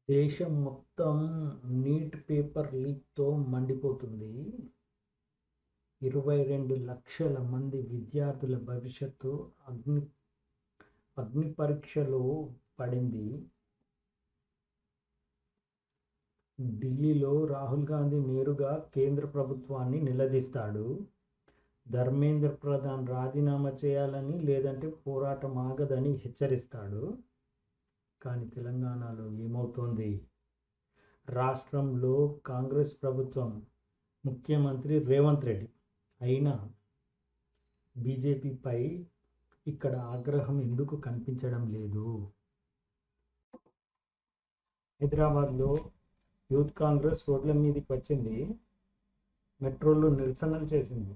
దేశం మొత్తం neat paper లీక్‌తో మండిపోతుంది. 22,00,000 మంది విద్యార్థుల భవిష్యత్తు అగ్ని పరీక్షలో పడింది. ఢిల్లీలో రాహుల్ గాంధీ నేరుగా కేంద్ర ప్రభుత్వాన్ని నిలదీస్తాడు. ధర్మేంద్ర ప్రధాన్ రాజీనామా చేయాలని, లేదంటే పోరాటం ఆగదని హెచ్చరిస్తాడు. కానీ తెలంగాణలో ఏమవుతోంది? రాష్ట్రంలో కాంగ్రెస్ ప్రభుత్వం, ముఖ్యమంత్రి రేవంత్ రెడ్డి అయినా బీజేపీపై ఇక్కడ ఆగ్రహం ఎందుకు కనిపించడం లేదు? హైదరాబాద్లో యూత్ కాంగ్రెస్ రోడ్ల మీదకి వచ్చింది. మెట్రోలో నిరసనలు చేసింది.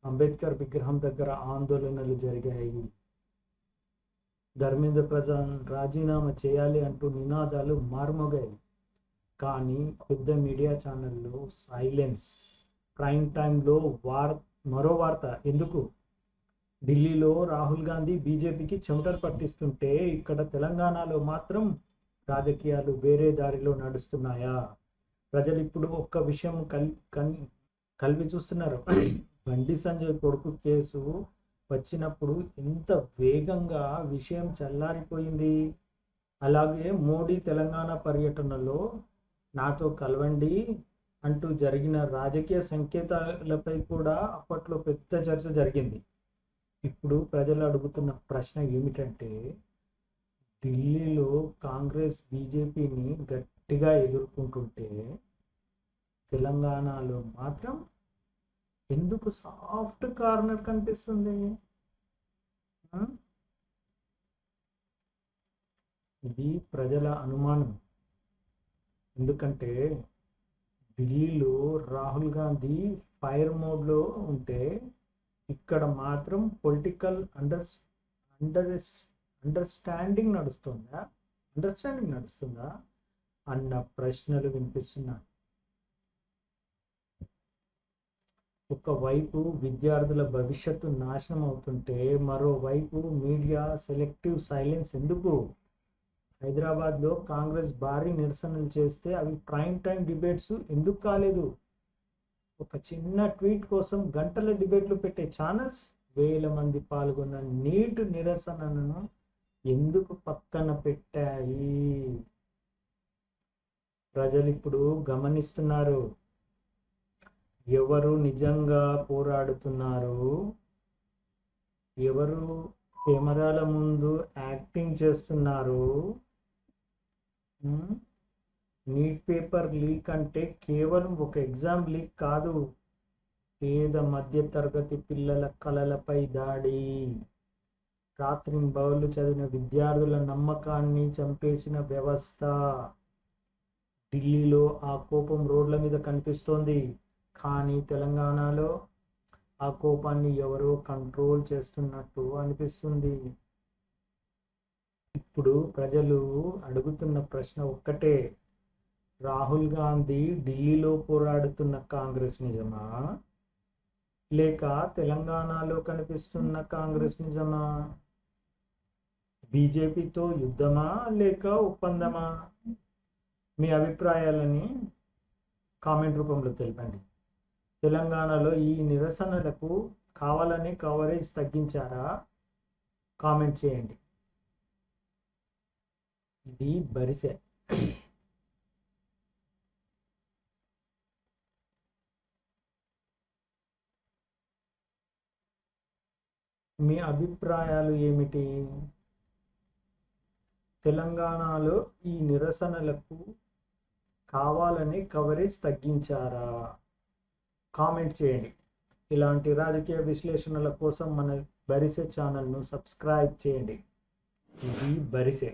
అంబేద్కర్ విగ్రహం దగ్గర ఆందోళనలు జరిగాయి. ధర్మేంద్ర ప్రధాన్ రాజీనామా చేయాలి అంటూ నినాదాలు మారుమోగాయి. కానీ పెద్ద మీడియా ఛానళ్ళు సైలెన్స్. ప్రైమ్ టైంలో మరో వార్త ఎందుకు? ఢిల్లీలో రాహుల్ గాంధీ బీజేపీకి చెమటలు పట్టిస్తుంటే ఇక్కడ తెలంగాణలో మాత్రం రాజకీయాలు వేరే దారిలో నడుస్తున్నాయా? ప్రజలు ఇప్పుడు ఒక్క విషయం కలిపి చూస్తున్నారు. బండి సంజయ్ కొడుకు కేసు వచ్చినప్పుడు ఎంత వేగంగా విషయం చల్లారిపోయింది. అలాగే మోడీ తెలంగాణ పర్యటనలో నాతో కలవండి అంటూ జరిగిన రాజకీయ సంకేతాలపై కూడా అప్పట్లో పెద్ద చర్చ జరిగింది. ఇప్పుడు ప్రజలు అడుగుతున్న ప్రశ్న ఏమిటంటే, ఢిల్లీలో కాంగ్రెస్ బీజేపీని గట్టిగా ఎదుర్కొంటుంటే తెలంగాణలో మాత్రం ఎందుకు సాఫ్ట్ కార్నర్ కనిపిస్తుంది? ఇది ప్రజల అనుమానం. ఎందుకంటే ఢిల్లీలో రాహుల్ గాంధీ ఫైర్ మోడ్లో ఉంటే ఇక్కడ మాత్రం పొలిటికల్ అండర్స్టాండింగ్ నడుస్తుందా అన్న ప్రశ్నలు వినిపిస్తున్నాయి. ఒకవైపు విద్యార్థుల భవిష్యత్తు నాశనం అవుతుంటే మరోవైపు మీడియా సెలెక్టివ్ సైలెన్స్ ఎందుకు? హైదరాబాద్లో కాంగ్రెస్ భారీ నిరసనలు చేస్తే అవి ప్రైమ్ టైం డిబేట్స్ ఎందుకు కాలేదు? ఒక చిన్న ట్వీట్ కోసం గంటల డిబేట్లు పెట్టే ఛానల్స్ వేల మంది పాల్గొన్న నీట్ నిరసనను ఎందుకు పక్కన పెట్టాయి? ప్రజలు ఇప్పుడు గమనిస్తున్నారు. ఎవరు నిజంగా పోరాడుతున్నారు, ఎవరు కెమెరాల ముందు యాక్టింగ్ చేస్తున్నారు. నీట్ పేపర్ లీక్ అంటే కేవలం ఒక ఎగ్జామ్ లీక్ కాదు, పేద మధ్య తరగతి పిల్లల కలలపై దాడి. రాత్రింబవళ్లు చదివిన విద్యార్థుల నమ్మకాన్ని చంపేసిన వ్యవస్థ. ఢిల్లీలో ఆ కోపం రోడ్ల మీద కనిపిస్తోంది. కానీ తెలంగాణలో ఆ కోపాన్ని ఎవరో కంట్రోల్ చేస్తున్నట్టు అనిపిస్తుంది. ఇప్పుడు ప్రజలు అడుగుతున్న ప్రశ్న ఒక్కటే, రాహుల్ గాంధీ ఢిల్లీలో పోరాడుతున్న కాంగ్రెస్ నిజమా, లేక తెలంగాణలో కనిపిస్తున్న కాంగ్రెస్ నిజమా? బీజేపీతో యుద్ధమా లేక ఒప్పందమా? మీ అభిప్రాయాలని కామెంట్ రూపంలో తెలపండి. తెలంగాణలో ఈ నిరసనలకు కావాలని కవరేజ్ తగ్గించారా? కామెంట్ చేయండి. ఇది బరిసె. మీ అభిప్రాయాలు ఏమిటి? తెలంగాణలో ఈ నిరసనలకు కావాలని కవరేజ్ తగ్గించారా? కామెంట్ చేయండి. ఇలాంటి రాజకీయ విశ్లేషణల కోసం మన బరిసె ఛానల్ను సబ్స్క్రైబ్ చేయండి. ఇది బరిసె.